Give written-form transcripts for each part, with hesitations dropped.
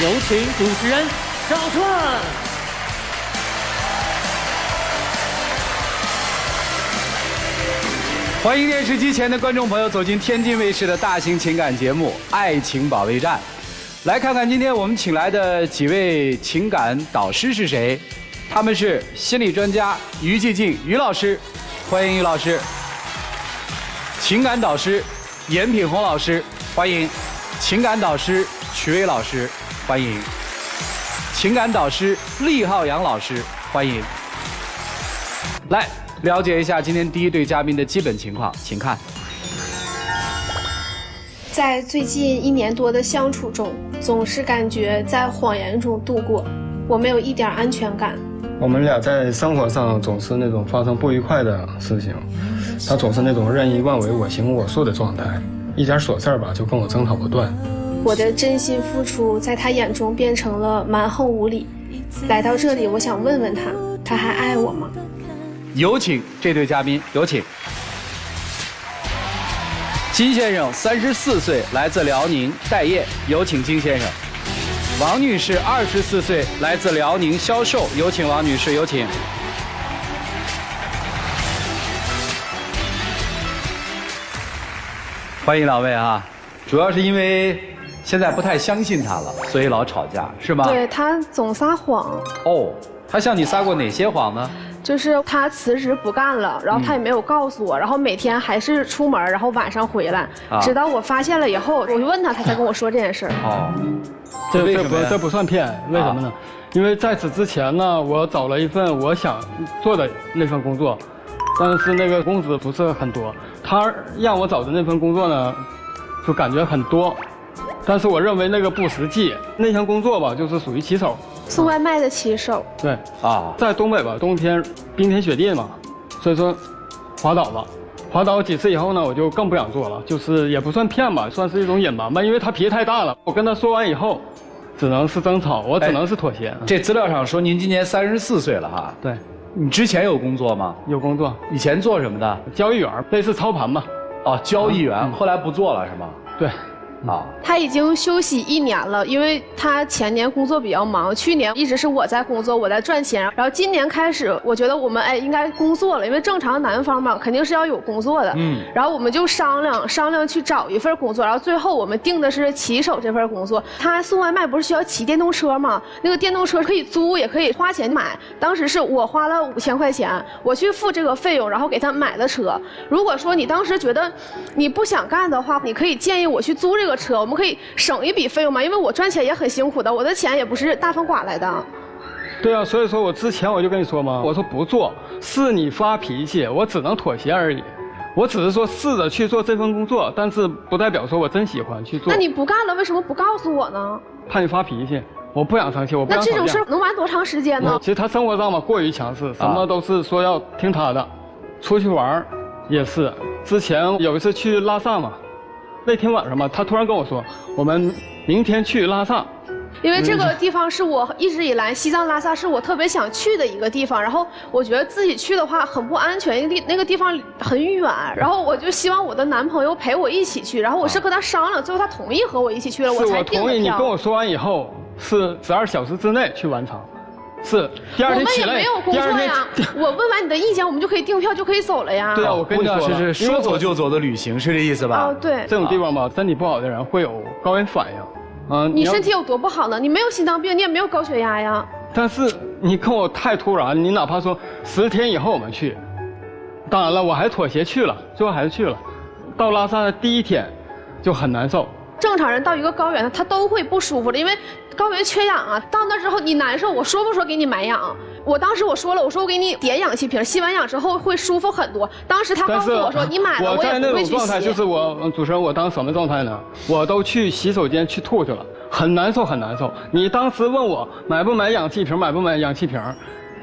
有请主持人赵川。欢迎电视机前的观众朋友走进天津卫视的大型情感节目《爱情保卫战》，来看看今天我们请来的几位情感导师是谁？他们是心理专家于继静于老师，欢迎于老师；情感导师严品红老师，欢迎；情感导师曲薇老师，欢迎；情感导师厉浩洋老师，欢迎。来。了解一下今天第一对嘉宾的基本情况，请看。在最近1年多的相处中，总是感觉在谎言中度过，我没有一点安全感。我们俩在生活上总是那种发生不愉快的事情，他总是那种任意妄为、我行我素的状态，一点琐事吧就跟我争吵不断。我的真心付出在他眼中变成了蛮横无理。来到这里，我想问问他，他还爱我吗？有请这对嘉宾，有请。金先生34岁，来自辽宁待业，有请金先生。王女士24岁，来自辽宁销售，有请王女士，有请。欢迎两位啊！主要是因为现在不太相信他了，所以老吵架，是吗？对，他总撒谎。哦，他向你撒过哪些谎呢？就是他辞职不干了，然后他也没有告诉我，然后每天还是出门，然后晚上回来，直到我发现了以后，我就问他，他才跟我说这件事儿。哦，这不算骗，为什么呢？因为在此之前呢，我找了一份我想做的那份工作，但是那个工资不是很多。他让我找的那份工作呢，就感觉很多，但是我认为那个不实际。那项工作吧，就是属于骑手。送外卖的骑手。对啊，在东北吧，冬天冰天雪地嘛，所以说滑倒了。滑倒几次以后呢，我就更不想做了，就是也不算骗吧，算是一种隐瞒吧，因为他脾气太大了。我跟他说完以后，只能是争吵，我只能是妥协。这资料上说您今年34岁了哈。对。你之前有工作吗？有工作。以前做什么的？交易员，类似操盘吧。哦，交易员，后来不做了是吗？对。啊，他已经休息1年了，因为他前年工作比较忙，去年一直是我在工作，我在赚钱，然后今年开始，我觉得我们应该工作了，因为正常男方嘛肯定是要有工作的，然后我们就商量去找一份工作，然后最后我们定的是骑手这份工作。他送外卖不是需要骑电动车吗？那个电动车可以租也可以花钱买，当时是我花了5000块钱，我去付这个费用，然后给他买的车。如果说你当时觉得你不想干的话，你可以建议我去租这个车，我们可以省一笔费用嘛，因为我赚钱也很辛苦的，我的钱也不是大风刮来的。对啊，所以说我之前我就跟你说嘛，我说不做，是你发脾气，我只能妥协而已。我只是说试着去做这份工作，但是不代表说我真喜欢去做。那你不干了，为什么不告诉我呢？怕你发脾气，我不想生气，我不想吵架。那这种事能玩多长时间呢？其实他生活上嘛过于强势，什么都是说要听他的。出去玩也是，之前有一次去拉萨嘛。那天晚上嘛，他突然跟我说，我们明天去拉萨，因为这个地方是我一直以来西藏拉萨是我特别想去的一个地方，然后我觉得自己去的话很不安全，那个地方很远，然后我就希望我的男朋友陪我一起去，然后我是和他商量，最后他同意和我一起去了，我才订的票。是我同意，你跟我说完以后是12小时之内去完成。是，第二天起来，我们也没有工作呀。我问完你的意见，我们就可以订票，就可以走了呀。对啊，我跟你说了，是说走就走的旅行，是这意思吧？哦，对。这种地方吧，身体不好的人会有高原反应。你身体有多不好呢？你没有心脏病，你也没有高血压呀。但是你跟我太突然，你哪怕说10天以后我们去，当然了，我还妥协去了，最后还是去了。到拉萨的第1天就很难受。正常人到一个高原，他都会不舒服的，因为高原缺氧啊。到那之后你难受，我说不说给你买氧？我当时我说了，我说我给你点氧气瓶，吸完氧之后会舒服很多。当时他告诉我说你买了，我也不会去洗。我在那种状态，就是我主持人，我当时什么状态呢？我都去洗手间去吐去了，很难受很难受。你当时问我买不买氧气瓶，买不买氧气瓶？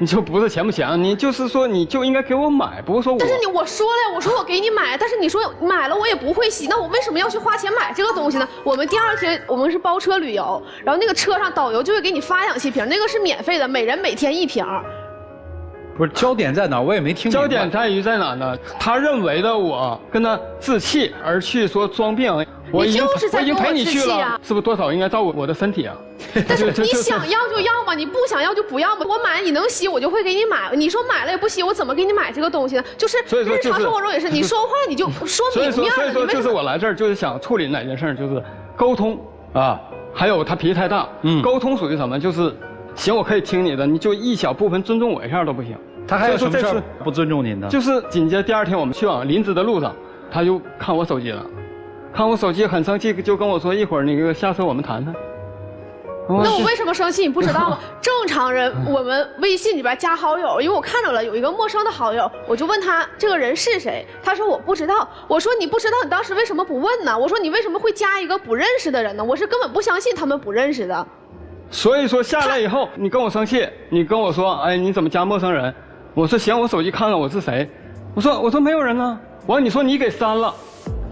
你就不是钱不钱，你就是说你就应该给我买，不是说我。但是我说了呀，我说我给你买，但是你说买了我也不会洗，那我为什么要去花钱买这个东西呢？我们第2天我们是包车旅游，然后那个车上导游就会给你发氧气瓶，那个是免费的，每人每天1瓶。不是，焦点在哪儿？我也没听明白。焦点在于在哪呢？他认为的我跟他置气而去说装病，我已经陪你去了，是不是多少应该照顾我的身体啊？但是你想要就要嘛，你不想要就不要嘛。我买你能吸，我就会给你买。你说买了也不吸，我怎么给你买这个东西呢？就是日常生活中也是，你说话你就说明面了。所以说就是我来这儿就是想处理哪件事，就是沟通啊，还有他脾气太大。沟通属于什么？就是行，我可以听你的，你就一小部分尊重我一下都不行。他还有什么事儿不尊重您的？就是紧接着第2天我们去往林芝的路上，他就看我手机了，看我手机很生气，就跟我说一会儿那个下车我们谈谈。那我为什么生气？你不知道吗？正常人，我们微信里边加好友，因为我看到了有一个陌生的好友，我就问他这个人是谁，他说我不知道。我说你不知道，你当时为什么不问呢？我说你为什么会加一个不认识的人呢？我是根本不相信他们不认识的。所以说下来以后，你跟我生气，你跟我说，哎，你怎么加陌生人？我说行，我手机看看我是谁。我说没有人啊。完，你说你给删了。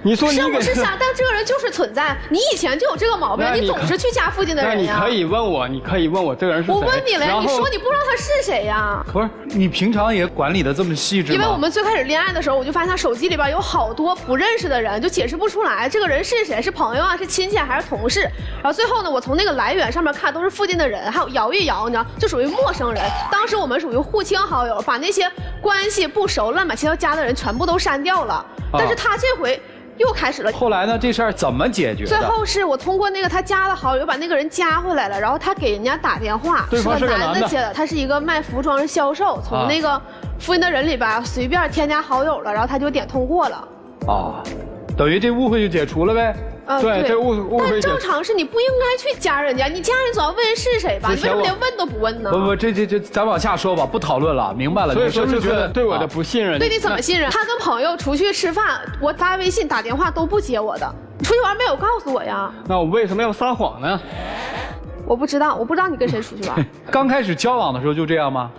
你说你是不是瞎？但这个人就是存在，你以前就有这个毛病，你总是去加附近的人呀。那你可以问我，你可以问我这个人是谁。我问你了呀，你说你不知道他是谁呀？不是，你平常也管理的这么细致吗？因为我们最开始恋爱的时候，我就发现他手机里边有好多不认识的人，就解释不出来这个人是谁，是朋友啊，是亲戚还是同事。然后最后呢，我从那个来源上面看都是附近的人，还有摇一摇，你知道，就属于陌生人。当时我们属于互亲好友，把那些关系不熟、乱七八糟加的人全部都删掉了。但是他这回又开始了。后来呢？这事儿怎么解决的？最后是我通过那个他加的好友把那个人加回来了，然后他给人家打电话，对方是个男的接的，他是一个卖服装的销售，从那个附近的人里边随便添加好友了，然后他就点通过了。啊，等于这误会就解除了呗。对，这误会。但正常是你不应该去加人家，你加人总要问人是谁吧？你为什么连问都不问呢？不，这咱往下说吧，不讨论了，明白了。所以说是觉得对我的不信任。对你怎么信任？他跟朋友出去吃饭，我发微信打电话都不接我的，出去玩没有告诉我呀？那我为什么要撒谎呢？我不知道你跟谁出去玩。刚开始交往的时候就这样吗？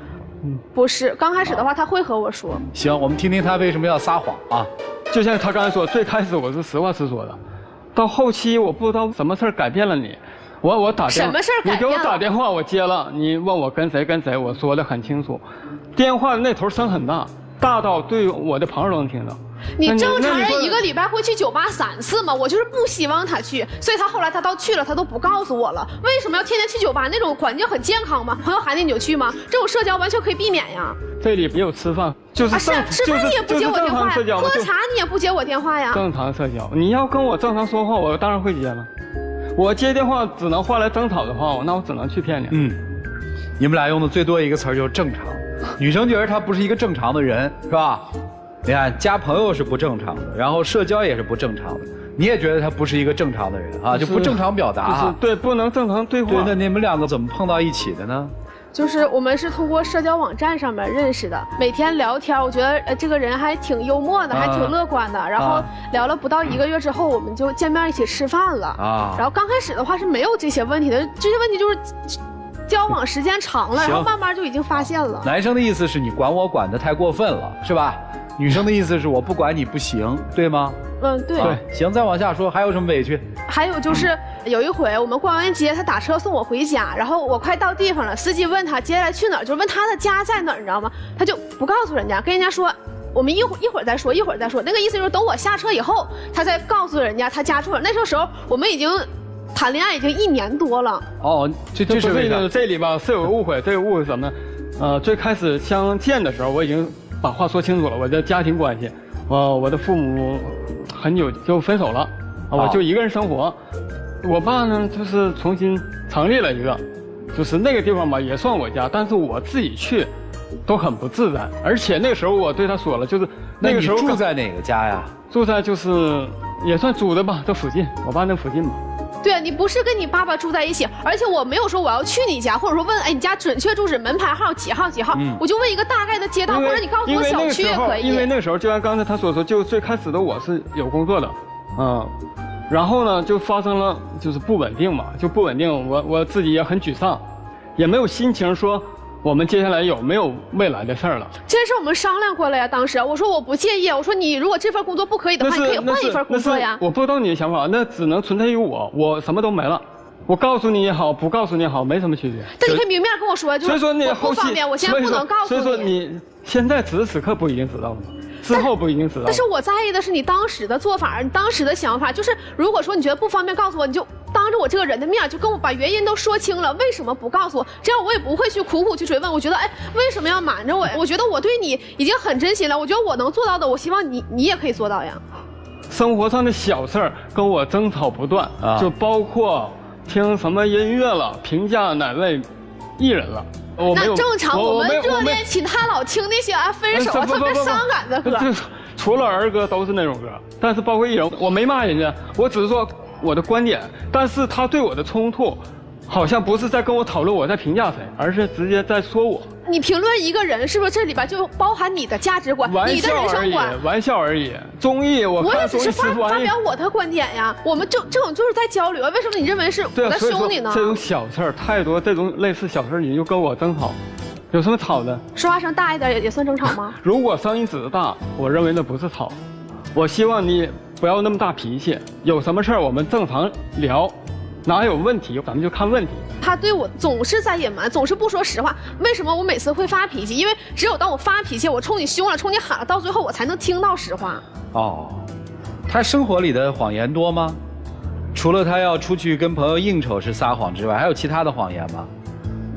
不是，刚开始的话他会和我说。行，我们听听他为什么要撒谎啊？就像他刚才说，最开始我是实话实说的。到后期我不知道什么事儿改变了你，我打电话，什么事儿改变了？你给我打电话我接了，你问我跟谁，我说的很清楚，电话那头声很大，大到对我的朋友都能听到。你正常人一个礼拜会去酒吧3次吗？我就是不希望他去，所以他后来他去了，他都不告诉我了。为什么要天天去酒吧？那种环境很健康吗？朋友喊你就去吗？这种社交完全可以避免呀。这里没有吃饭，就是吃饭你也不接我电话呀，喝茶你也不接我电话呀。正常社交，你要跟我正常说话，我当然会接了。我接电话只能换来争吵的话，那我只能去骗你。你们俩用的最多一个词儿就是正常。女生觉得他不是一个正常的人，是吧？你看，加朋友是不正常的，然后社交也是不正常的。你也觉得他不是一个正常的人啊，就不正常表达哈。对，不能正常对话。对，那你们两个怎么碰到一起的呢？就是我们是通过社交网站上面认识的，每天聊天，我觉得这个人还挺幽默的，还挺乐观的。然后聊了不到1个月之后，我们就见面一起吃饭了。然后刚开始的话是没有这些问题的，这些问题就是交往时间长了，然后慢慢就已经发现了。男生的意思是你管我管得太过分了，是吧？女生的意思是我不管你不行，对吗？对。行，再往下说，还有什么委屈？还有就是有一回我们逛完街，他打车送我回家，然后我快到地方了，司机问他接下来去哪儿，就是问他的家在哪儿，你知道吗？他就不告诉人家，跟人家说我们一会儿再说，那个意思就是等我下车以后，他再告诉人家他家住哪儿。那时候我们已经谈恋爱已经1年多了。这是为啥？这里吧是有个误会，这个误会什么呢？最开始相见的时候，我已经把话说清楚了，我的家庭关系，我的父母很久就分手了，我就一个人生活。我爸呢，就是重新成立了一个，就是那个地方吧，也算我家，但是我自己去都很不自在。而且那个时候我对他说了，就是那个时候住在哪个家呀？住在就是也算租的吧，这附近，我爸那附近吧。对啊，你不是跟你爸爸住在一起，而且我没有说我要去你家，或者说问你家准确住址、门牌号几号几号，我就问一个大概的街道，或者你告诉我小区也可以。因为那个时候就像刚才他所说，就最开始的我是有工作的，然后呢就发生了就是不稳定嘛，就不稳定，我自己也很沮丧，也没有心情说我们接下来有没有未来的事儿了。这事我们商量过了呀，当时我说我不介意，我说你如果这份工作不可以的话，你可以换一份工作呀。我不知道你的想法，那只能存在于我什么都没了。我告诉你也好，不告诉你也好，没什么区别。但你可以明面跟我说，就是所以说你后期不方便，我现在不能告诉你。所以说你现在此时此刻不一定知道吗？之后不一定知道。但是我在意的是你当时的做法，你当时的想法，就是如果说你觉得不方便告诉我，你就当当着我这个人的面就跟我把原因都说清了，为什么不告诉我？这样我也不会去苦苦去追问。我觉得，哎，为什么要瞒着我呀？我觉得我对你已经很真心了，我觉得我能做到的，我希望你也可以做到呀。生活上的小事儿跟我争吵不断，就包括听什么音乐了，评价哪位艺人了。那正常，我们热恋期他老听那些分手特别伤感的歌。除了儿歌都是那种歌，但是包括艺人，我没骂人家，我只是说我的观点。但是他对我的冲突，好像不是在跟我讨论我在评价谁，而是直接在说我。你评论一个人，是不是这里边就包含你的价值观、你的人生观？玩笑而已。综艺我也只是发表我的观点呀。我们这种就是在交流，为什么你认为是我在凶你呢？这种小事儿太多，这种类似小事儿你就跟我争吵。有什么吵的？说话声大一点也算正常吗？如果声音只是大，我认为那不是吵。我希望你不要那么大脾气，有什么事儿我们正常聊，哪有问题咱们就看问题。他对我总是在隐瞒，总是不说实话。为什么我每次会发脾气？因为只有当我发脾气，我冲你凶了，冲你喊了，到最后我才能听到实话。哦，他生活里的谎言多吗？除了他要出去跟朋友应酬是撒谎之外，还有其他的谎言吗？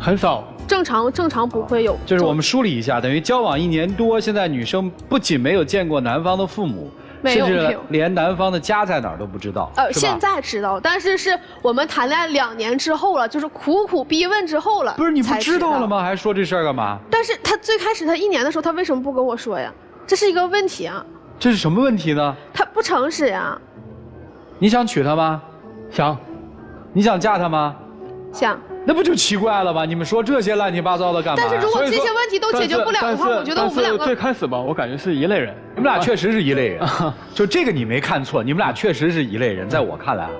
很少。正常不会有。就是我们梳理一下，等于交往1年多，现在女生不仅没有见过男方的父母，甚至连男方的家在哪儿都不知道。现在知道，但是我们谈恋爱2年之后了，就是苦苦逼问之后了。不是你不知道了吗？还说这事儿干嘛？但是他最开始他1年的时候，他为什么不跟我说呀？这是一个问题啊。这是什么问题呢？他不诚实呀。你想娶她吗？想。你想嫁她吗？想。那不就奇怪了吗？你们说这些乱七八糟的干嘛？但是如果这些问题都解决不了的话，我觉得我们两个最开始吧，我感觉是一类人。你们俩确实是一类人，就这个你没看错，你们俩确实是一类人，在我看来啊。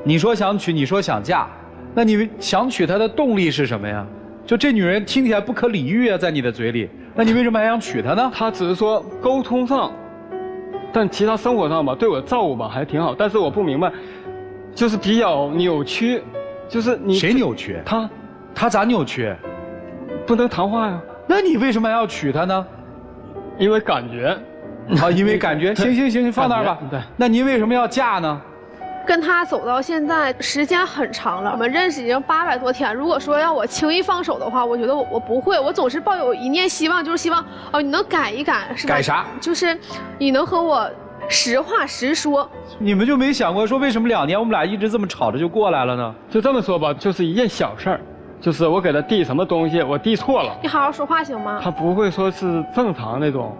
你说想娶，你说想嫁，那你想娶她的动力是什么呀？就这女人听起来不可理喻啊，在你的嘴里，那你为什么还想娶她呢？她只是说沟通上，但其他生活上吧，对我照顾吧还挺好，但是我不明白，就是比较扭曲。就是你谁扭曲？他咋扭曲？不能谈话呀。那你为什么还要娶她呢？因为感觉。好，因为感觉。行，放那儿吧。对。那您为什么要嫁呢？跟他走到现在时间很长了，我们认识已经800多天。如果说要我轻易放手的话，我觉得我不会。我总是抱有一念希望，就是希望你能改一改，是吧？改啥？就是你能和我实话实说。你们就没想过说为什么2年我们俩一直这么吵着就过来了呢？就这么说吧，就是一件小事儿，就是我给他递什么东西，我递错了。你好好说话行吗？他不会说是正常那种，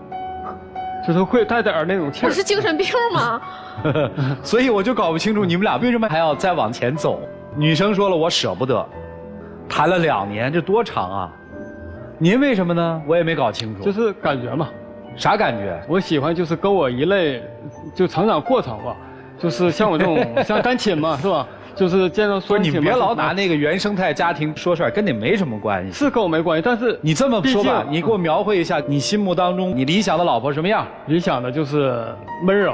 就是会带点那种气儿。我是精神病吗？所以我就搞不清楚你们俩为什么还要再往前走。女生说了我舍不得，谈了2年，这多长啊？您为什么呢？我也没搞清楚。就是感觉嘛。啥感觉？我喜欢就是跟我一类，就成长过程吧，就是像我这种像单亲嘛，是吧？就是见到说你别老拿那个原生态家庭说事儿，跟你没什么关系。是跟我没关系，但是你这么说吧，你给我描绘一下你心目当中你理想的老婆什么样？理想的就是温柔。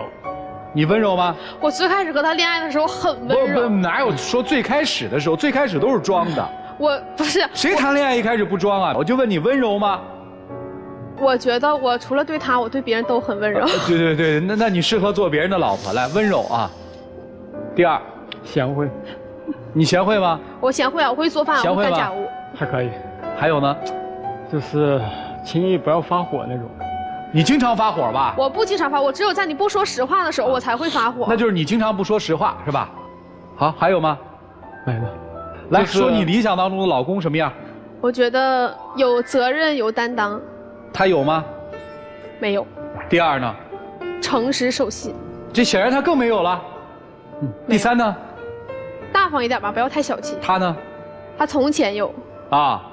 你温柔吗？我最开始和他恋爱的时候很温柔。不，哪有说最开始的时候？最开始都是装的。我不是。谁谈恋爱一开始不装啊？我就问你温柔吗？我觉得我除了对他，我对别人都很温柔。对，那你适合做别人的老婆，来温柔啊。第二，贤惠。你贤惠吗？我贤惠啊，我会做饭，我会干家务。还可以。还有呢？就是轻易不要发火那种。你经常发火吧？我不经常发，我只有在你不说实话的时候，我才会发火。那就是你经常不说实话，是吧？好，还有吗？没了。来说你理想当中的老公什么样？我觉得有责任有担当。他有吗？没有。第二呢？诚实守信。这显然他更没有了。第三呢？大方一点吧，不要太小气。他呢？他从前有。啊。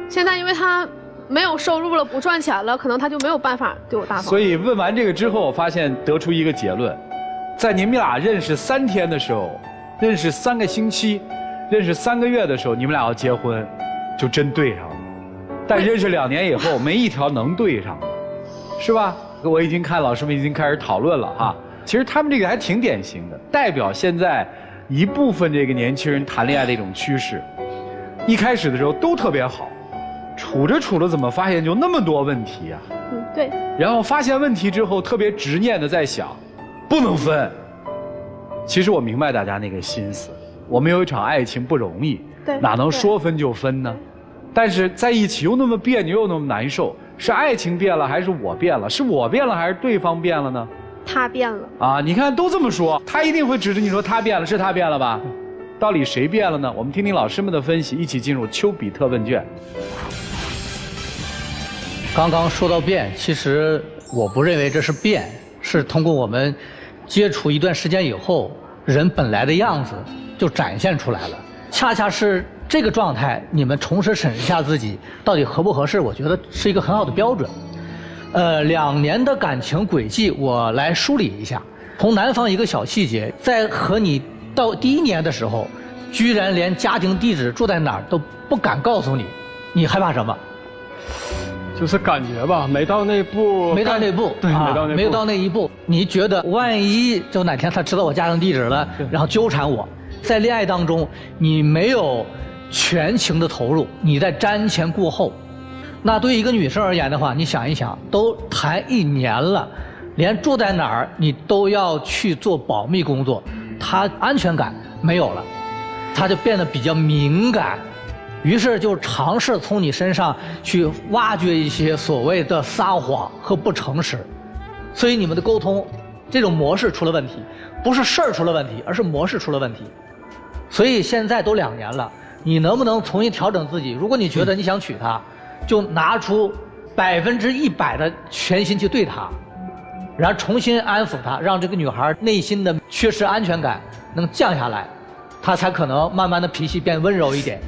现在因为他没有收入了，不赚钱了，可能他就没有办法对我大方。所以问完这个之后，我发现得出一个结论：在你们俩认识3天的时候，认识3个星期，认识3个月的时候，你们俩要结婚，就真对上了。但认识2年以后，没一条能对上，是吧？我已经看老师们已经开始讨论了哈。其实他们这个还挺典型的，代表现在一部分这个年轻人谈恋爱的一种趋势。一开始的时候都特别好，处着怎么发现就那么多问题啊？对。然后发现问题之后，特别执念的在想，不能分。其实我明白大家那个心思，我们有一场爱情不容易，对，哪能说分就分呢？但是在一起又那么别扭又那么难受，是爱情变了还是我变了？是我变了还是对方变了呢？他变了啊！你看都这么说，他一定会指着你说他变了，是他变了吧？到底谁变了呢？我们听听老师们的分析，一起进入丘比特问卷。刚刚说到变，其实我不认为这是变，是通过我们接触一段时间以后，人本来的样子就展现出来了。恰恰是这个状态，你们重新审视一下自己到底合不合适，我觉得是一个很好的标准。2年的感情轨迹，我来梳理一下。从男方一个小细节，在和你到第1年的时候，居然连家庭地址住在哪儿都不敢告诉你，你害怕什么？就是感觉吧，没到那步。没到那步，对，没有到那一步。你觉得万一就哪天他知道我家庭地址了，然后纠缠我，在恋爱当中你没有全情的投入，你在瞻前顾后。那对于一个女生而言的话，你想一想，都谈1年了，连住在哪儿你都要去做保密工作，她安全感没有了，她就变得比较敏感，于是就尝试从你身上去挖掘一些所谓的撒谎和不诚实，所以你们的沟通这种模式出了问题，不是事儿出了问题，而是模式出了问题。所以现在都2年了，你能不能重新调整自己？如果你觉得你想娶她，就拿出100%的全心去对她，然后重新安抚她，让这个女孩内心的缺失安全感能降下来，她才可能慢慢的脾气变温柔一点。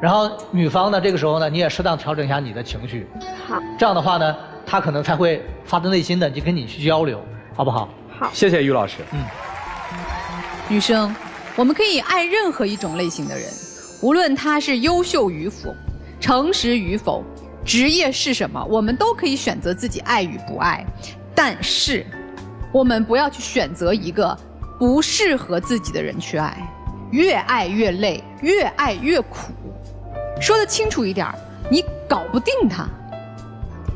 然后女方呢，这个时候呢，你也适当调整一下你的情绪，好，这样的话呢，她可能才会发自内心的就跟你去交流，好不好？好，谢谢于老师。女生，我们可以爱任何一种类型的人，无论他是优秀与否，诚实与否，职业是什么，我们都可以选择自己爱与不爱。但是，我们不要去选择一个不适合自己的人去爱，越爱越累，越爱越苦。说得清楚一点，你搞不定他。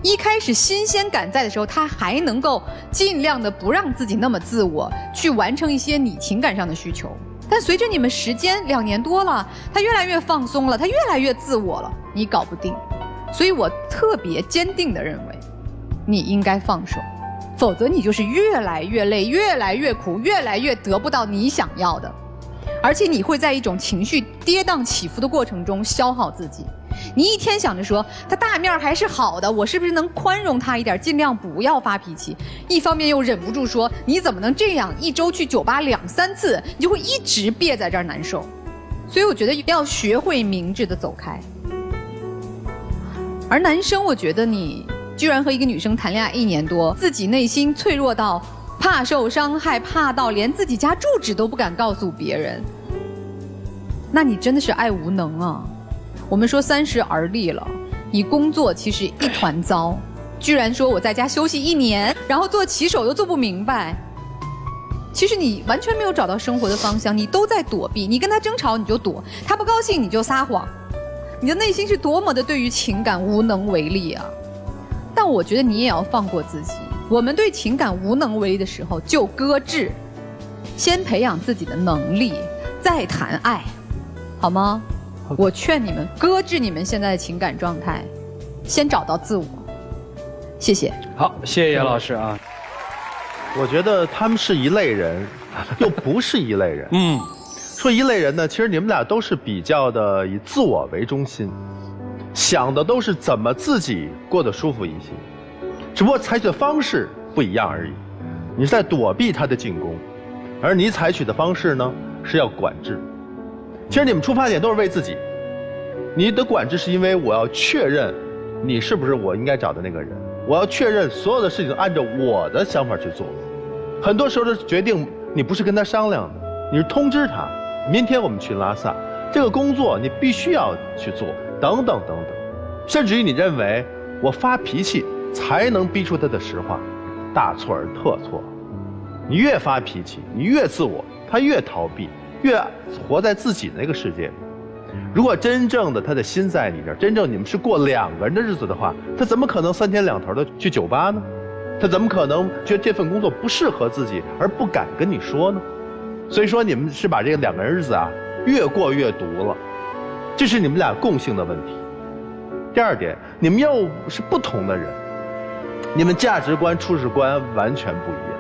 一开始新鲜感在的时候，他还能够尽量的不让自己那么自我，去完成一些你情感上的需求。但随着你们时间2年多了，他越来越放松了，他越来越自我了，你搞不定。所以我特别坚定地认为，你应该放手，否则你就是越来越累，越来越苦，越来越得不到你想要的，而且你会在一种情绪跌宕起伏的过程中消耗自己。你一天想着说他大面还是好的，我是不是能宽容他一点，尽量不要发脾气，一方面又忍不住说你怎么能这样，一周去酒吧2、3次，你就会一直憋在这儿难受。所以我觉得要学会明智的走开。而男生，我觉得你居然和一个女生谈恋爱1年多，自己内心脆弱到怕受伤害，怕到连自己家住址都不敢告诉别人，那你真的是爱无能啊。我们说30而立了，你工作其实一团糟，居然说我在家休息1年，然后做骑手又做不明白。其实你完全没有找到生活的方向，你都在躲避。你跟他争吵你就躲，他不高兴你就撒谎，你的内心是多么的对于情感无能为力啊！但我觉得你也要放过自己。我们对情感无能为力的时候就搁置，先培养自己的能力，再谈爱，好吗？我劝你们搁置你们现在的情感状态，先找到自我。谢谢。好，谢谢叶老师啊。我觉得他们是一类人，又不是一类人。说一类人呢，其实你们俩都是比较的以自我为中心，想的都是怎么自己过得舒服一些，只不过采取的方式不一样而已。你是在躲避他的进攻，而你采取的方式呢是要管制。其实你们出发点都是为自己，你的管制是因为我要确认你是不是我应该找的那个人，我要确认所有的事情按照我的想法去做。很多时候的决定你不是跟他商量的，你是通知他明天我们去拉萨，这个工作你必须要去做，等等等等。甚至于你认为我发脾气才能逼出他的实话，大错而特错。你越发脾气，你越自我，他越逃避，越活在自己的那个世界里。如果真正的他的心在你这儿，真正你们是过2个人的日子的话，他怎么可能3天2头的去酒吧呢？他怎么可能觉得这份工作不适合自己而不敢跟你说呢？所以说你们是把这两个日子啊越过越毒了，这是你们俩共性的问题。第二点，你们又是不同的人，你们价值观、处事观完全不一样。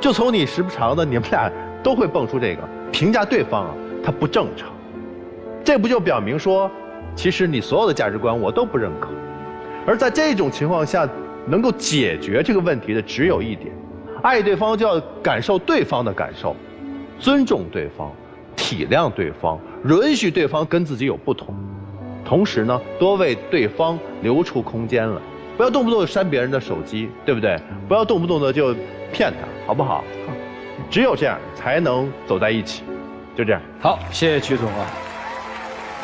就从你时不常的，你们俩都会蹦出这个评价对方啊，他不正常。这不就表明说，其实你所有的价值观我都不认可。而在这种情况下，能够解决这个问题的只有一点：爱对方就要感受对方的感受，尊重对方，体谅对方，允许对方跟自己有不同，同时呢，多为对方留出空间来，不要动不动就删别人的手机，对不对？不要动不动的就骗他，好不好？只有这样才能走在一起，就这样。好，谢谢曲总啊。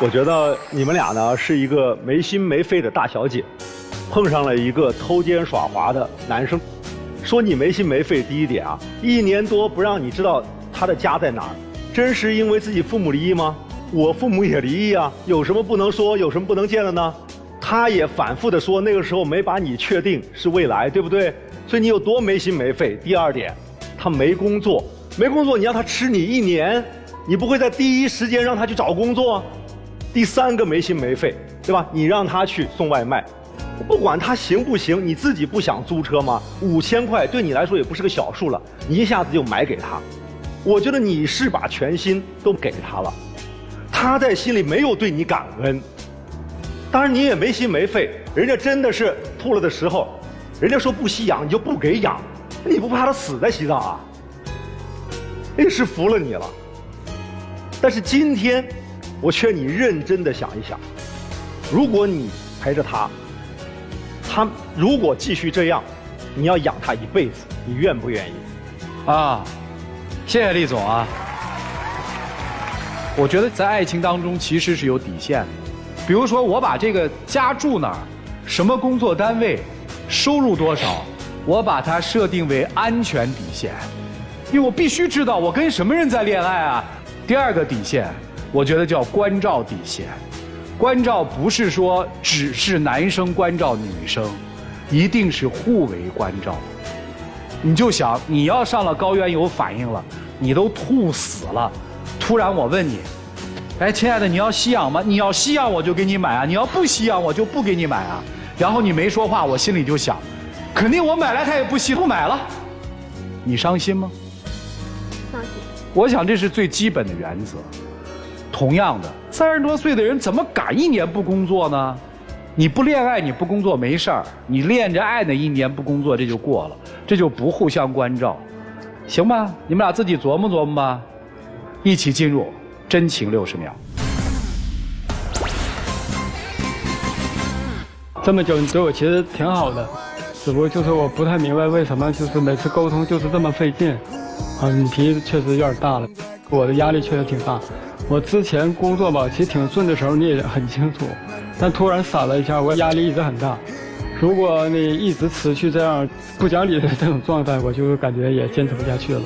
我觉得你们俩呢是一个没心没肺的大小姐，碰上了一个偷奸耍滑的男生。说你没心没肺，第一点啊，1年多不让你知道他的家在哪儿，真是因为自己父母离异吗？我父母也离异啊，有什么不能说，有什么不能见的呢？他也反复的说那个时候没把你确定是未来，对不对？所以你有多没心没肺。第二点，他没工作，你让他吃你1年，你不会在第一时间让他去找工作？第三个没心没肺，对吧？你让他去送外卖，不管他行不行，你自己不想租车吗？5000块对你来说也不是个小数了，你一下子就买给他，我觉得你是把全心都给他了，他在心里没有对你感恩。当然你也没心没肺，人家真的是吐了的时候，人家说不惜养你就不给养，你不怕他死在西藏啊？也是服了你了。但是今天我劝你认真的想一想，如果你陪着他如果继续这样，你要养他一辈子，你愿不愿意？啊，谢谢厉总啊。我觉得在爱情当中其实是有底线的，比如说我把这个家住哪儿，什么工作单位，收入多少，我把它设定为安全底线，因为我必须知道我跟什么人在恋爱啊。第二个底线，我觉得叫关照底线。关照不是说只是男生关照女生，一定是互为关照。你就想你要上了高原有反应了，你都吐死了，突然我问你，哎，亲爱的，你要吸氧吗？你要吸氧我就给你买啊，你要不吸氧我就不给你买啊。然后你没说话，我心里就想，肯定我买来他也不吸，不买了，你伤心吗？伤心。我想这是最基本的原则。同样的，30多岁的人怎么敢1年不工作呢？你不恋爱，你不工作没事儿，你恋着爱的1年不工作，这就过了，这就不互相关照，行吧？你们俩自己琢磨琢磨吧，一起进入真情60秒。这么久你对我其实挺好的，只不过就是我不太明白为什么就是每次沟通就是这么费劲，啊，你脾气确实有点大了，我的压力确实挺大。我之前工作吧，其实挺顺的时候你也很清楚，但突然闪了一下，我压力一直很大。如果你一直持续这样不讲理的这种状态，我就感觉也坚持不下去了。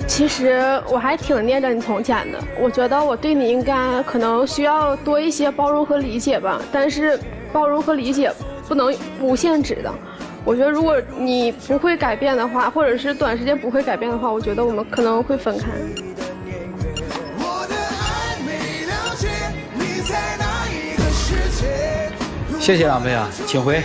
其实我还挺念着你从前的，我觉得我对你应该可能需要多一些包容和理解吧，但是包容和理解不能无限制的。我觉得如果你不会改变的话，或者是短时间不会改变的话，我觉得我们可能会分开。谢谢两位啊，请回。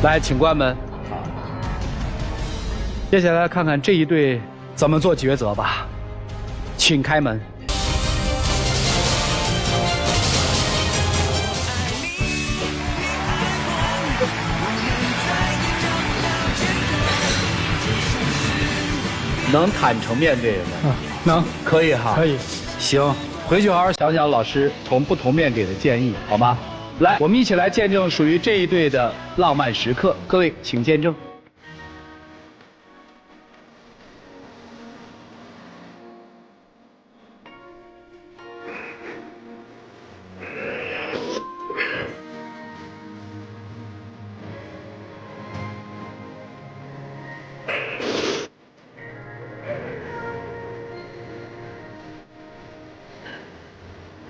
来，请关门。接下来看看这一对怎么做抉择吧，请开门。能坦诚面对吗？能，可以哈，可以。行，回去好好想想老师从不同面给的建议，好吗？来，我们一起来见证属于这一对的浪漫时刻。各位，请见证。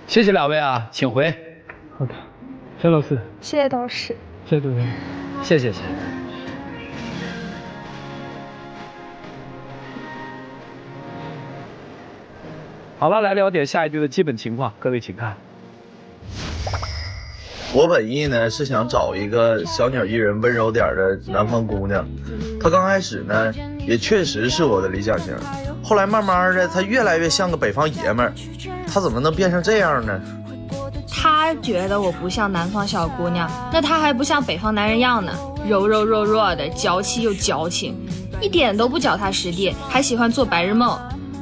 谢谢两位啊，请回。好的，谢老师。谢谢导师。谢谢主任。谢谢。好了，来了解下一对的基本情况，各位请看。我本意呢是想找一个小鸟依人、温柔点的南方姑娘，她刚开始呢也确实是我的理想型，后来慢慢的她越来越像个北方爷们儿，她怎么能变成这样呢？他觉得我不像南方小姑娘，那他还不像北方男人样呢，柔柔弱弱的，娇气又矫情，一点都不脚踏实地，还喜欢做白日梦。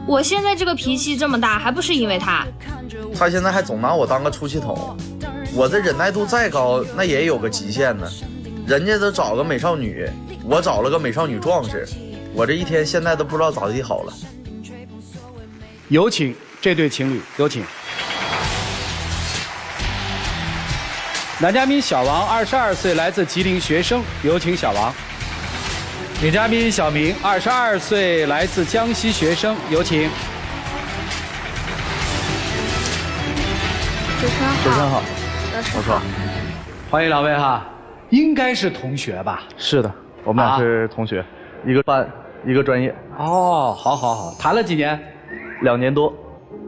我现在这个脾气这么大，还不是因为他？他现在还总拿我当个出气筒，我的忍耐度再高，那也有个极限呢。人家都找个美少女，我找了个美少女壮士，我这一天现在都不知道咋地好了。有请这对情侣，有请。男嘉宾小王，22岁，来自吉林学生，有请小王。女嘉宾小明，22岁，来自江西学生，有请。主持人好。主持人好，我说，欢迎两位哈，应该是同学吧？是的，我们俩是同学，一个班，一个专业。哦，好，谈了几年？2年多。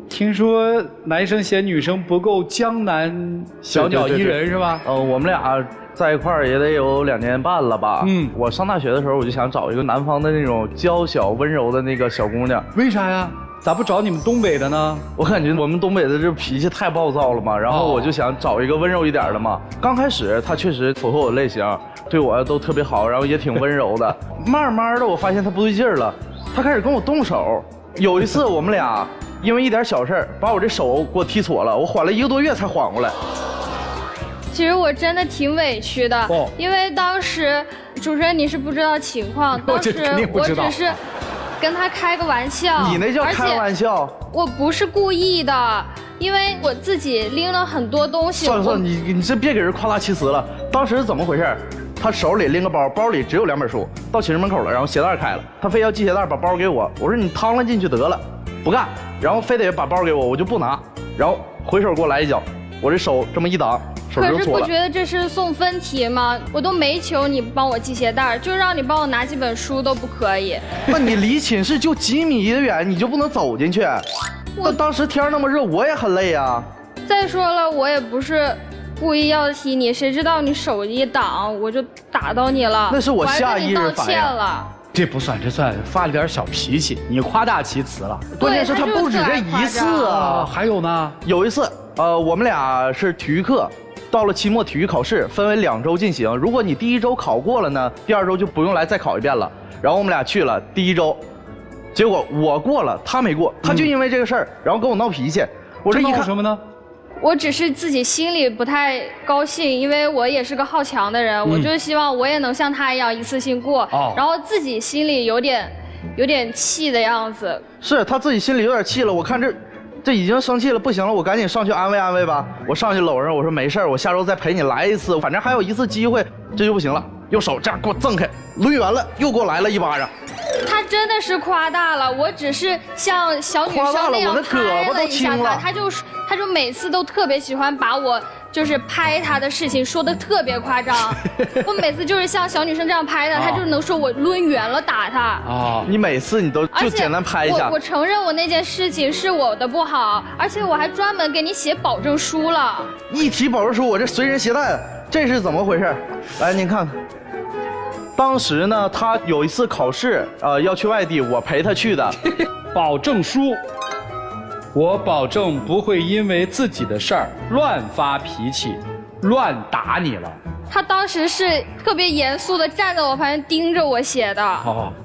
听说男生嫌女生不够江南小鸟依人是吧？我们俩在一块儿也得有2年半了吧？我上大学的时候我就想找一个南方的那种娇小温柔的那个小姑娘。为啥呀？咋不找你们东北的呢？我感觉我们东北的这脾气太暴躁了嘛，然后我就想找一个温柔一点的嘛。刚开始她确实符合我的类型，对我都特别好，然后也挺温柔的。慢慢的我发现她不对劲儿了，她开始跟我动手。有一次我们俩因为一点小事把我这手给我踢挫了，我缓了1个多月才缓过来。其实我真的挺委屈的，因为当时主持人你是不知道情况，当时我只是跟他开个玩笑。你那叫开玩笑？我不是故意的，因为我自己拎了很多东西。算了，你这别给人夸大其词了。当时是怎么回事？他手里拎个包，包里只有2本书，到寝室门口了，然后鞋带开了，他非要系鞋带把包给我，我说你趟了进去得了，不干，然后非得把包给我，我就不拿，然后回手给我来一脚，我这手这么一挡，手就可是搓了。不觉得这是送分题吗？我都没求你帮我系鞋带，就让你帮我拿几本书都不可以。那你离寝室就几米的远，你就不能走进去？那当时天那么热，我也很累啊。再说了，我也不是故意要踢你，谁知道你手一挡我就打到你了。那是我下意识反应。我还跟你道歉了。这不算，这算发了点小脾气，你夸大其词了。关键是他不止这一次啊，还有呢。有一次，我们俩是体育课，到了期末体育考试，分为2周进行。如果你第1周考过了呢，第2周就不用来再考一遍了。然后我们俩去了第1周，结果我过了，他没过，他就因为这个事儿，然后跟我闹脾气。我这一看什么呢？我只是自己心里不太高兴，因为我也是个好强的人，我就希望我也能像他一样一次性过，然后自己心里有点气的样子。是他自己心里有点气了，我看这已经生气了，不行了，我赶紧上去安慰安慰吧。我上去搂着我说没事，我下周再陪你来一次，反正还有1次机会，这就不行了。用手这样给我挣开，抡圆了，又给我来了1巴掌。他真的是夸大了，我只是像小女生那样拍了一下他，他就每次都特别喜欢把我就是拍他的事情说的特别夸张。我每次就是像小女生这样拍他，他就能说我抡圆了打他。你每次你都就简单拍一下。我承认我那件事情是我的不好，而且我还专门给你写保证书了。一提保证书，我这随身携带，这是怎么回事？来，您看看。当时呢，他有一次考试，要去外地，我陪他去的。保证书，我保证不会因为自己的事儿乱发脾气，乱打你了。他当时是特别严肃的站在我旁边盯着我写的。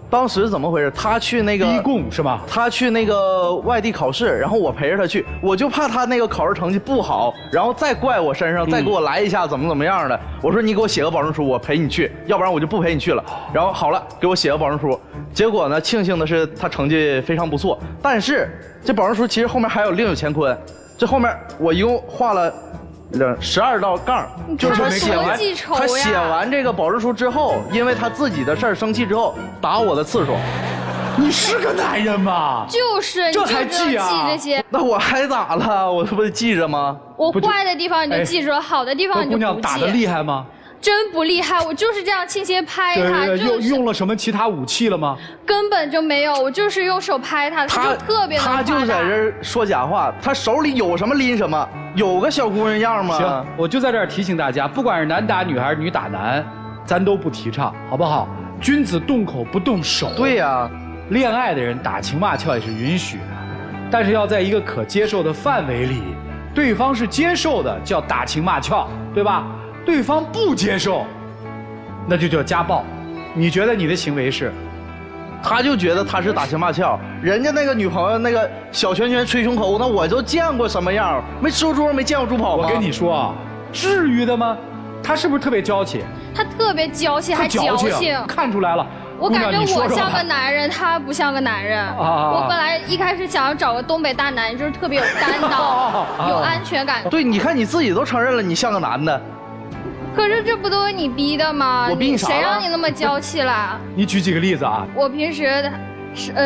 当时怎么回事？他去那个逼供是吧？他去那个外地考试，然后我陪着他去，我就怕他那个考试成绩不好，然后再怪我身上，再给我来一下怎么样的。我说你给我写个保证书，我陪你去，要不然我就不陪你去了。然后好了，给我写个保证书。结果呢，庆幸的是他成绩非常不错，但是这保证书其实后面还有另有乾坤。这后面我一共画了12道杠，就是他写完这个保证书之后，因为他自己的事儿生气之后打我的次数。你是个男人吗？就是这还记这些。那我还咋了？我这不得记着吗？我坏的地方你就记住了，好的地方你就不记。姑娘打得厉害吗？真不厉害，我就是这样轻轻拍他，用了什么其他武器了吗？根本就没有，我就是用手拍他，他就特别能他就在这儿说假话，他手里有什么拎什么，有个小姑娘样吗？行，我就在这儿提醒大家，不管是男打女还是女打男，咱都不提倡，好不好？君子动口不动手。对呀，恋爱的人打情骂俏也是允许的，但是要在一个可接受的范围里，对方是接受的叫打情骂俏，对吧？对方不接受，那就叫家暴。你觉得你的行为是？他就觉得他是打情骂俏，人家那个女朋友那个小拳拳捶胸口，那我都见过什么样，没吃过猪肉没见过猪跑吗？我跟你说啊，至于的吗？他是不是特别娇气？他特别娇气，还矫情，看出来了。我感觉我像个男人，他不像个男人。我本来一开始想要找个东北大男人，就是特别有担当、有安全感。对，你看你自己都承认了，你像个男的。可是这不都是你逼的吗？我逼你啥了？谁让你那么娇气了？你举几个例子啊？我平时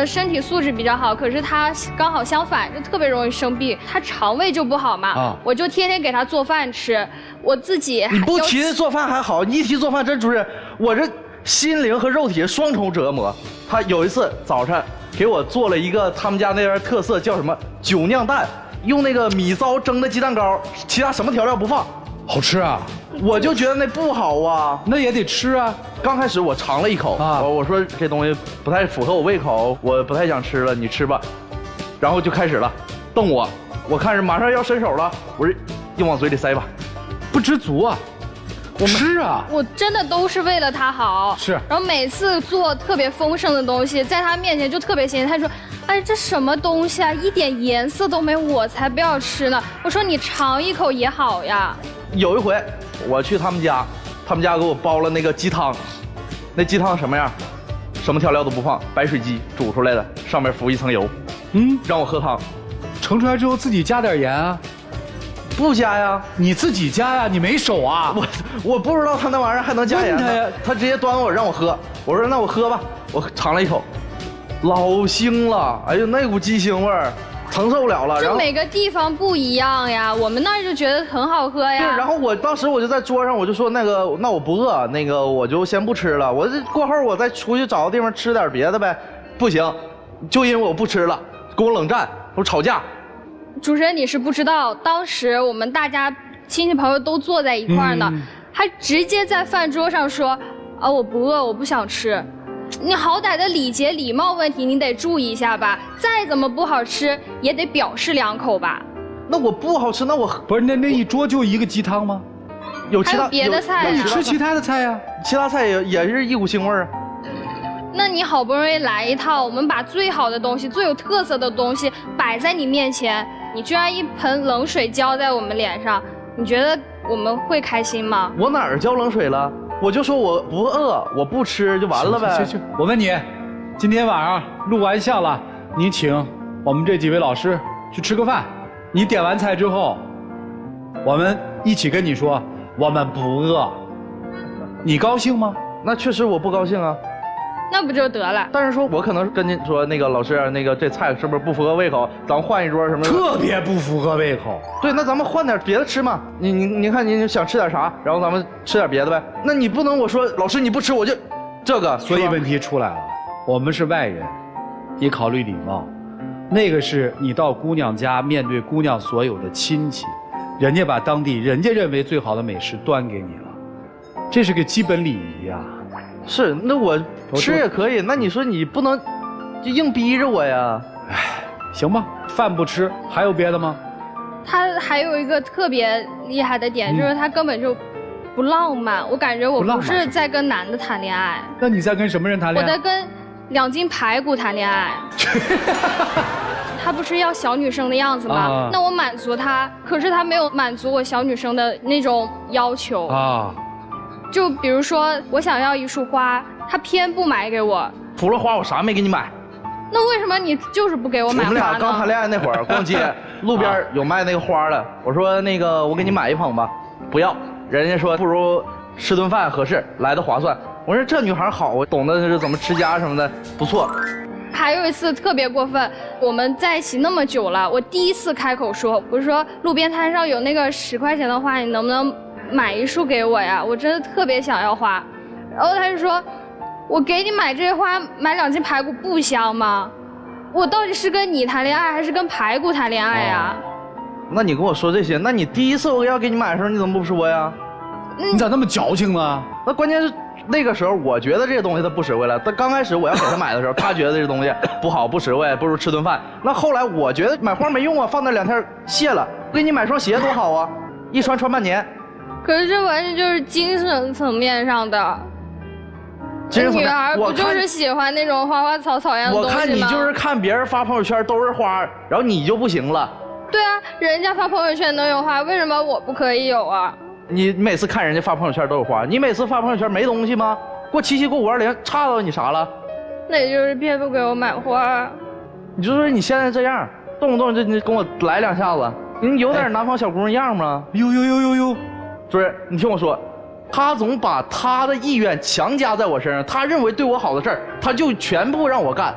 身体素质比较好，可是他刚好相反，就特别容易生病。他肠胃就不好嘛，我就天天给他做饭吃，我自己。你不提做饭还好，你一提做饭真主任，我这心灵和肉体双重折磨。他有一次早上给我做了一个他们家那边特色叫什么酒酿蛋，用那个米糟蒸的鸡蛋糕，其他什么调料不放。好吃啊！我就觉得那不好啊，那也得吃啊。刚开始我尝了一口，我说这东西不太符合我胃口，我不太想吃了，你吃吧。然后就开始了，瞪我，我看着马上要伸手了，我说硬往嘴里塞吧，不知足啊。吃啊！我真的都是为了他好。是。然后每次做特别丰盛的东西，在他面前就特别咸。他说：“哎，这什么东西啊，一点颜色都没，我才不要吃呢。”我说：“你尝一口也好呀。”有一回我去他们家给我煲了那个鸡汤，那鸡汤什么样？什么调料都不放，白水鸡煮出来的，上面浮一层油。让我喝汤，盛出来之后自己加点盐啊。不加呀，你自己加呀，你没手啊。我不知道他那玩意儿还能加盐呢。他直接端我让我喝，我说那我喝吧，我尝了一口，老腥了，哎呦那股鸡腥味儿，承受不了了。就每个地方不一样呀，我们那儿就觉得很好喝呀。对，然后我当时我就在桌上我就说那我不饿，我就先不吃了，我这过后我再出去找个地方吃点别的呗。不行，就因为我不吃了，跟我冷战，我吵架。主持人，你是不知道，当时我们大家亲戚朋友都坐在一块儿呢，还直接在饭桌上说：“啊，我不饿，我不想吃。”你好歹的礼节礼貌问题，你得注意一下吧。再怎么不好吃，也得表示两口吧。那我不好吃，那我不是那一桌就一个鸡汤吗？有其他还有别的菜那你吃其他的菜呀？其他菜也是一股腥味儿啊。那你好不容易来一套，我们把最好的东西、最有特色的东西摆在你面前，你居然一盆冷水浇在我们脸上，你觉得我们会开心吗？我哪儿浇冷水了？我就说我不饿，我不吃就完了呗。去，我问你，今天晚上录完像了，你请我们这几位老师去吃个饭，你点完菜之后，我们一起跟你说我们不饿，你高兴吗？那确实我不高兴啊。那不就得了？但是说我可能跟您说，那个老师，这菜是不是不符合胃口？咱们换一桌什么？特别不符合胃口。对，那咱们换点别的吃嘛。您看您想吃点啥？然后咱们吃点别的呗。那你不能我说老师你不吃我就这个。所以问题出来了，我们是外人，也考虑礼貌。那个是你到姑娘家面对姑娘所有的亲戚，人家把当地人家认为最好的美食端给你了，这是个基本礼仪呀。是，那我吃也可以。那你说你不能就硬逼着我呀？哎，行吧，饭不吃，还有别的吗？他还有一个特别厉害的点，就是他根本就不浪漫。我感觉我不是在跟男的谈恋爱。那你在跟什么人谈恋爱？我在跟2斤排骨谈恋爱。他不是要小女生的样子吗？那我满足他，可是他没有满足我小女生的那种要求啊。就比如说，我想要一束花，他偏不买给我。除了花，我啥没给你买。那为什么你就是不给我买花呢？我们俩刚谈恋爱那会儿，逛街，路边有卖那个花的，我说我给你买一捧吧，不要，人家说不如吃顿饭合适，来的划算。我说这女孩好，我懂得是怎么持家什么的，不错。还有一次特别过分，我们在一起那么久了，我第一次开口说，我说路边摊上有那个10块钱的花，你能不能买一束给我呀？我真的特别想要花。然后他就说，我给你买这些花，买2斤排骨不香吗？我到底是跟你谈恋爱还是跟排骨谈恋爱呀？那你跟我说这些，那你第一次我要给你买的时候你怎么不说呀？你咋那么矫情呢？那关键是那个时候我觉得这个东西它不实惠了，但刚开始我要给他买的时候，他觉得这个东西不好不实惠，不如吃顿饭。那后来我觉得买花没用啊，放那2天谢了，给你买双鞋多好啊，一穿半年。可是这完全就是精神层面上的。女孩不就是喜欢那种花花草草样的东西吗？我看你就是看别人发朋友圈都是花，然后你就不行了。对啊，人家发朋友圈能有花，为什么我不可以有啊？你每次看人家发朋友圈都有花，你每次发朋友圈没东西吗？过7夕过520，差到你啥了？那也就是偏不给我买花。你就说你现在这样，动不动就你跟我来2下子，你有点南方小姑娘样吗？呦，不是，你听我说。他总把他的意愿强加在我身上，他认为对我好的事儿，他就全部让我干，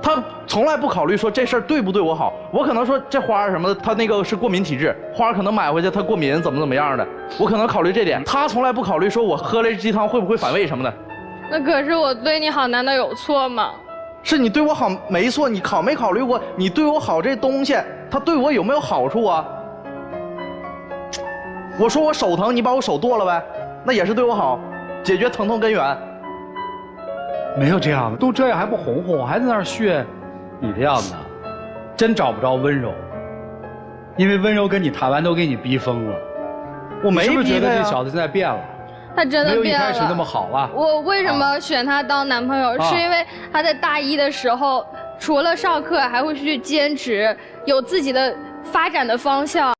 他从来不考虑说这事儿对不对我好。我可能说这花什么的，他那个是过敏体质，花可能买回去他过敏怎么样的，我可能考虑这点，他从来不考虑说我喝了鸡汤会不会反胃什么的。那可是我对你好，难道有错吗？是你对我好没错，你没考虑过你对我好这东西，它对我有没有好处啊？我说我手疼，你把我手剁了呗。那也是对我好，解决疼痛根源。没有这样的，都这样还不哄哄，还在那儿炫，你这样的，真找不着温柔。因为温柔跟你谈完都给你逼疯了。我没逼他呀。是不是觉得这小子现在变了？他真的变了，没有一开始那么好了。我为什么选他当男朋友？是因为他在大一的时候，除了上课还会去兼职，有自己的发展的方向。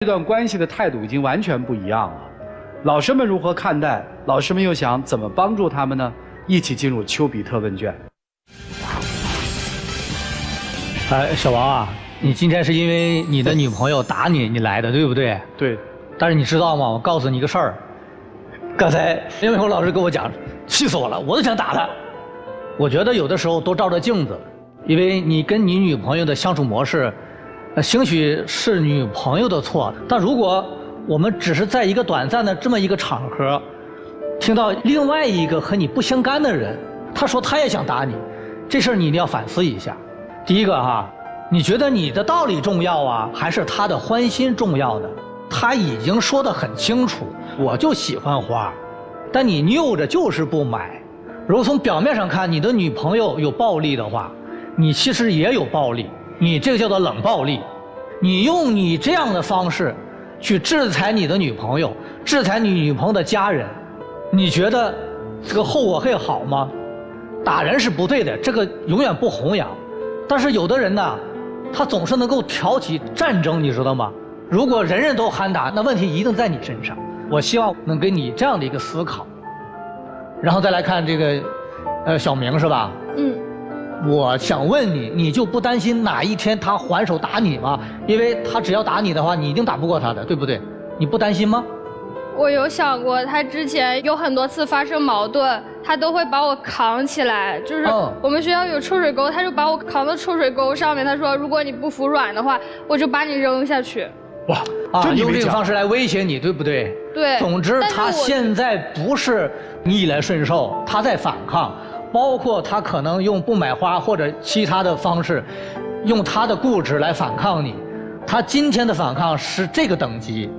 这段关系的态度已经完全不一样了。老师们如何看待？老师们又想怎么帮助他们呢？一起进入丘比特问卷。小王啊，你今天是因为你的女朋友打你，你来的，对不对？对。但是你知道吗？我告诉你一个事儿，刚才林伟红老师跟我讲，气死我了，我都想打他。我觉得有的时候多照照镜子，因为你跟你女朋友的相处模式。兴许是女朋友的错，但如果我们只是在一个短暂的这么一个场合，听到另外一个和你不相干的人，他说他也想打你，这事儿你一定要反思一下。第一个哈，你觉得你的道理重要啊，还是他的欢心重要的？他已经说得很清楚，我就喜欢花，但你拗着就是不买，如果从表面上看，你的女朋友有暴力的话，你其实也有暴力，你这个叫做冷暴力。你用你这样的方式去制裁你的女朋友，制裁你女朋友的家人，你觉得这个后果会好吗？打人是不对的，这个永远不弘扬。但是有的人呢，他总是能够挑起战争，你知道吗？如果人人都喊打，那问题一定在你身上。我希望能给你这样的一个思考。然后再来看这个，小明是吧？嗯。我想问你，你就不担心哪一天他还手打你吗？因为他只要打你的话，你一定打不过他的，对不对？你不担心吗？我有想过，他之前有很多次发生矛盾，他都会把我扛起来。就是我们学校有臭水沟，他就把我扛到臭水沟上面。他说，如果你不服软的话，我就把你扔下去。哇！啊，用这个方式来威胁你，对不对？对。总之，他现在不是逆来顺受，他在反抗。包括他可能用不买花或者其他的方式，用他的固执来反抗你。他今天的反抗是这个等级，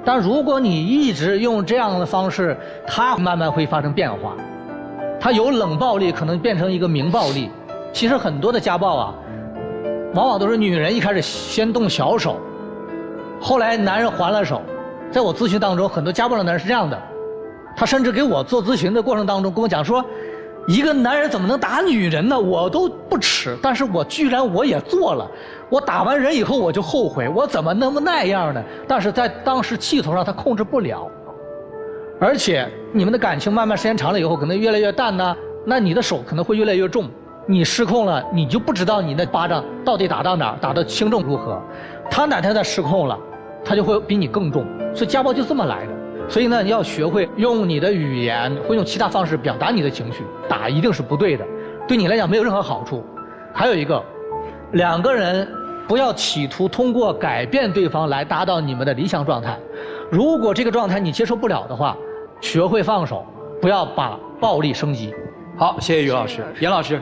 但如果你一直用这样的方式，他慢慢会发生变化。他由冷暴力可能变成一个明暴力。其实很多的家暴啊，往往都是女人一开始先动小手，后来男人还了手。在我咨询当中，很多家暴的男人是这样的，他甚至给我做咨询的过程当中跟我讲说，一个男人怎么能打女人呢？我都不耻，但是我居然我也做了。我打完人以后我就后悔，我怎么能那样呢？但是在当时气头上他控制不了，而且你们的感情慢慢时间长了以后，可能越来越淡呢，那你的手可能会越来越重，你失控了，你就不知道你那巴掌到底打到哪儿，打的轻重如何。他哪天再失控了，他就会比你更重。所以家暴就这么来的。所以呢，你要学会用你的语言或用其他方式表达你的情绪。打一定是不对的，对你来讲没有任何好处。还有一个，两个人不要企图通过改变对方来达到你们的理想状态。如果这个状态你接受不了的话，学会放手，不要把暴力升级。好，谢谢于老师。严老师，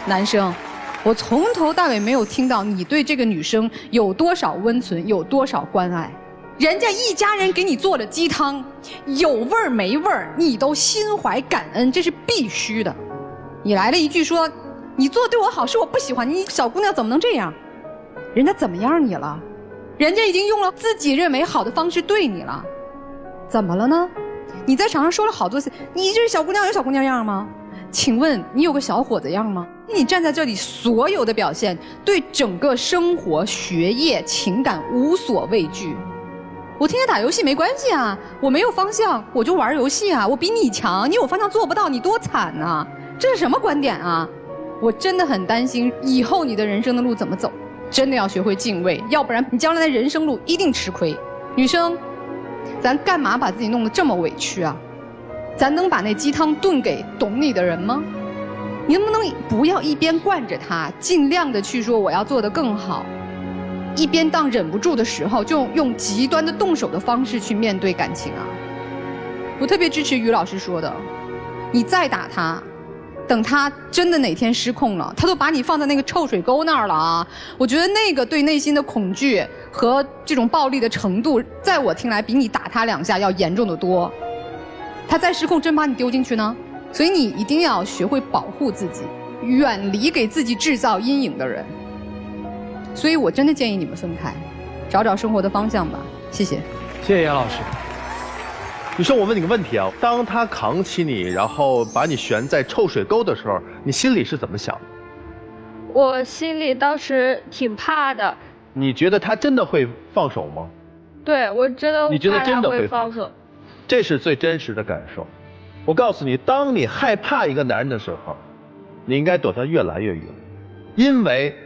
男生，我从头到尾没有听到你对这个女生有多少温存，有多少关爱。人家一家人给你做的鸡汤，有味儿没味儿，你都心怀感恩，这是必须的。你来了一句说，你做对我好是我不喜欢，你小姑娘怎么能这样？人家怎么样你了？人家已经用了自己认为好的方式对你了，怎么了呢？你在场上说了好多次，你这小姑娘有小姑娘样吗？请问你有个小伙子样吗？你站在这里所有的表现，对整个生活、学业、情感无所畏惧。我天天打游戏没关系啊，我没有方向我就玩游戏啊，我比你强，你有方向做不到，你多惨啊！这是什么观点啊？我真的很担心以后你的人生的路怎么走，真的要学会敬畏，要不然你将来的人生路一定吃亏。女生，咱干嘛把自己弄得这么委屈啊？咱能把那鸡汤炖给懂你的人吗？你能不能不要一边惯着他，尽量的去说我要做得更好，一边当忍不住的时候，就用极端的动手的方式去面对感情啊！我特别支持于老师说的，你再打他，等他真的哪天失控了，他都把你放在那个臭水沟那儿了啊！我觉得那个对内心的恐惧和这种暴力的程度，在我听来比你打他2下要严重得多。他再失控，真把你丢进去呢？所以你一定要学会保护自己，远离给自己制造阴影的人。所以我真的建议你们分开，找找生活的方向吧。谢谢。谢谢杨老师。女生，我问你个问题啊，当他扛起你，然后把你悬在臭水沟的时候，你心里是怎么想的？我心里当时挺怕的。你觉得他真的会放手吗？对，我真的你觉得真的会放手？这是最真实的感受。我告诉你，当你害怕一个男人的时候，你应该躲他越来越远，因为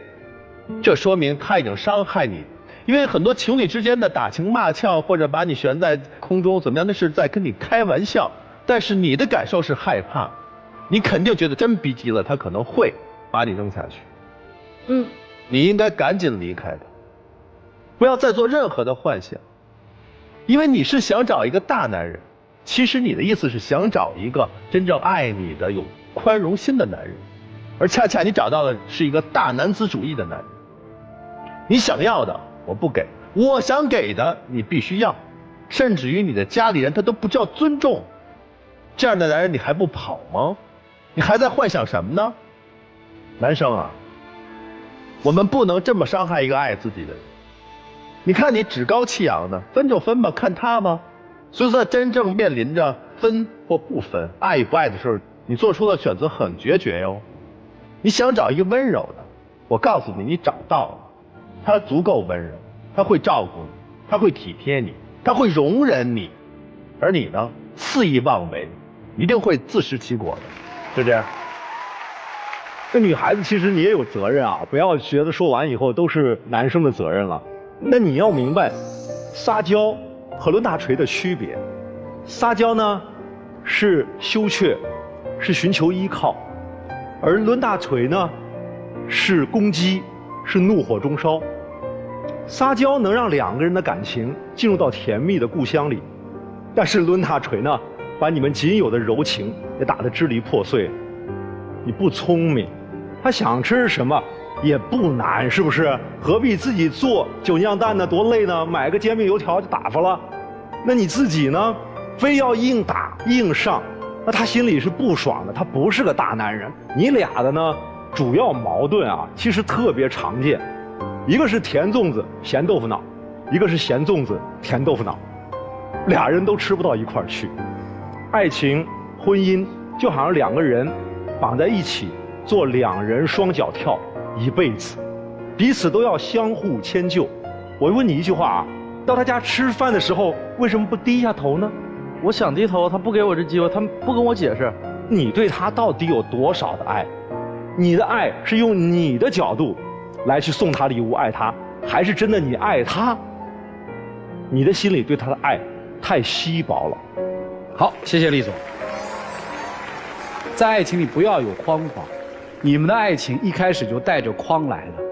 这说明他已经伤害你。因为很多情侣之间的打情骂俏，或者把你悬在空中怎么样，那是在跟你开玩笑。但是你的感受是害怕，你肯定觉得真逼急了，他可能会把你扔下去。你应该赶紧离开他，不要再做任何的幻想。因为你是想找一个大男人，其实你的意思是想找一个真正爱你的、有宽容心的男人，而恰恰你找到的是一个大男子主义的男人。你想要的我不给，我想给的你必须要，甚至于你的家里人他都不叫尊重。这样的男人你还不跑吗？你还在幻想什么呢？男生啊，我们不能这么伤害一个爱自己的人。你看你趾高气扬的，分就分吧，看他吗？所以说真正面临着分或不分、爱与不爱的时候，你做出的选择很决绝哟。你想找一个温柔的，我告诉你，你找到了，他足够温柔，他会照顾你，他会体贴你，他会容忍你，而你呢，肆意妄为，一定会自食其果的，就这样。这女孩子其实你也有责任啊，不要觉得说完以后都是男生的责任了。那你要明白，撒娇和抡大锤的区别。撒娇呢，是羞怯，是寻求依靠；而抡大锤呢，是攻击，是怒火中烧。撒娇能让两个人的感情进入到甜蜜的故乡里，但是抡大锤呢，把你们仅有的柔情也打得支离破碎。你不聪明，他想吃什么也不难，是不是？何必自己做酒酿蛋呢？多累呢！买个煎饼油条就打发了。那你自己呢，非要硬打硬上，那他心里是不爽的，他不是个大男人。你俩的呢，主要矛盾啊，其实特别常见，一个是甜粽子咸豆腐脑，一个是咸粽子甜豆腐脑，俩人都吃不到一块儿去。爱情、婚姻就好像两个人绑在一起做两人双脚跳一辈子，彼此都要相互迁就。我问你一句话啊，到他家吃饭的时候为什么不低下头呢？我想低头，他不给我这机会，他不跟我解释。你对他到底有多少的爱？你的爱是用你的角度来去送他礼物爱他，还是真的你爱他？你的心里对他的爱太稀薄了。好，谢谢厉总。在爱情里不要有框框，你们的爱情一开始就带着框来的。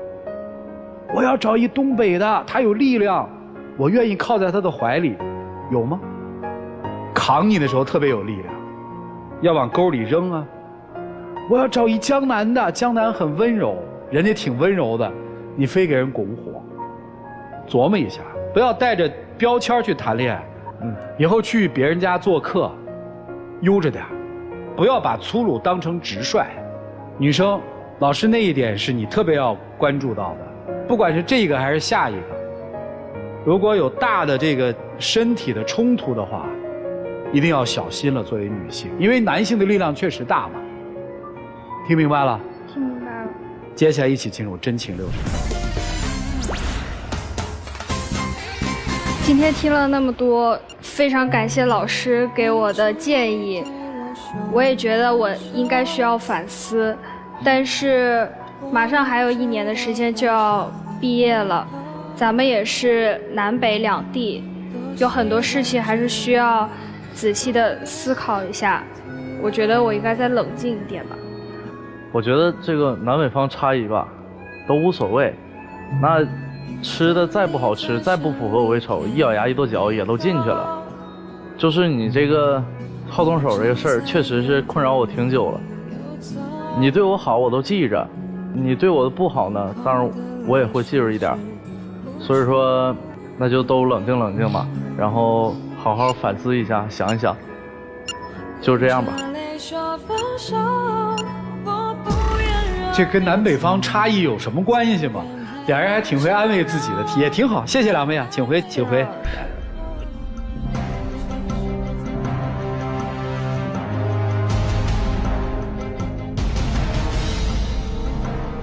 我要找一东北的，他有力量，我愿意靠在他的怀里，有吗？扛你的时候特别有力量，要往沟里扔啊。我要找一江南的，江南很温柔，人家挺温柔的，你非给人拱火，琢磨一下，不要带着标签去谈恋爱。以后去别人家做客，悠着点，不要把粗鲁当成直率。女生，老师那一点是你特别要关注到的，不管是这个还是下一个，如果有大的这个身体的冲突的话，一定要小心了。作为女性，因为男性的力量确实大嘛。听明白了？听明白了。接下来一起进入真情60分。今天听了那么多，非常感谢老师给我的建议，我也觉得我应该需要反思，但是马上还有1年的时间就要毕业了，咱们也是南北两地，有很多事情还是需要仔细的思考一下，我觉得我应该再冷静一点吧。我觉得这个南北方差异吧，都无所谓。那吃的再不好吃，再不符合我胃口，一咬牙一跺脚也都进去了。就是你这个好动手这个事儿，确实是困扰我挺久了。你对我好我都记着，你对我的不好呢，当然我也会记住一点。所以说，那就都冷静冷静吧，然后好好反思一下，想一想，就这样吧。这跟南北方差异有什么关系吗？俩人还挺会安慰自己的，也挺好。谢谢两位啊，请回，请回。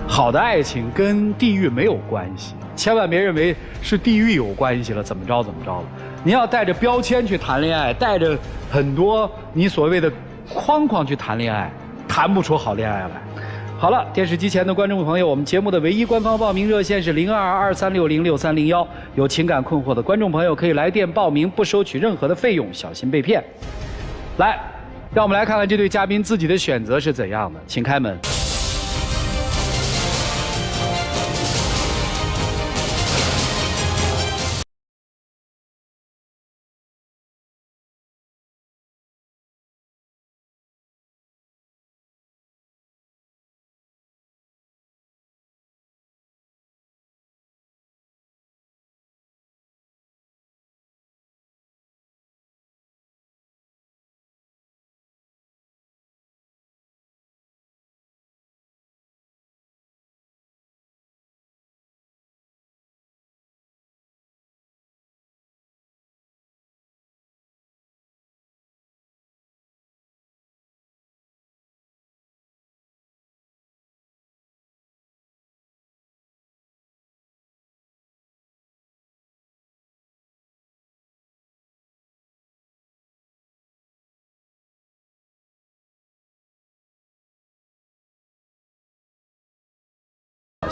好的爱情跟地域没有关系，千万别认为是地域有关系了，怎么着怎么着了。你要带着标签去谈恋爱，带着很多你所谓的框框去谈恋爱，谈不出好恋爱来。好了，电视机前的观众朋友，我们节目的唯一官方报名热线是0223606301，有情感困惑的观众朋友可以来电报名，不收取任何的费用，小心被骗。来，让我们来看看这对嘉宾自己的选择是怎样的，请开门。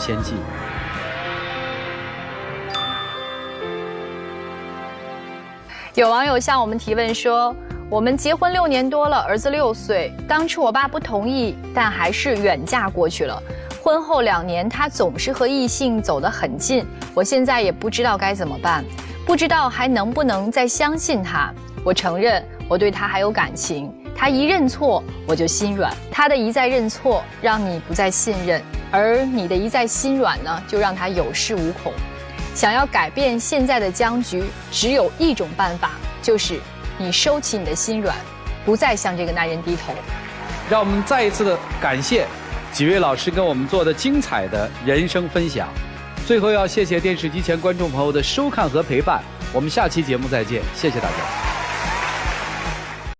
先记。有网友向我们提问说，我们结婚6年多了，儿子6岁，当初我爸不同意，但还是远嫁过去了。婚后2年，他总是和异性走得很近，我现在也不知道该怎么办，不知道还能不能再相信他。我承认我对他还有感情，他一认错我就心软，他的一再认错让你不再信任，而你的一再心软呢，就让他有恃无恐。想要改变现在的僵局，只有一种办法，就是你收起你的心软，不再向这个男人低头。让我们再一次的感谢几位老师跟我们做的精彩的人生分享。最后要谢谢电视机前观众朋友的收看和陪伴，我们下期节目再见，谢谢大家。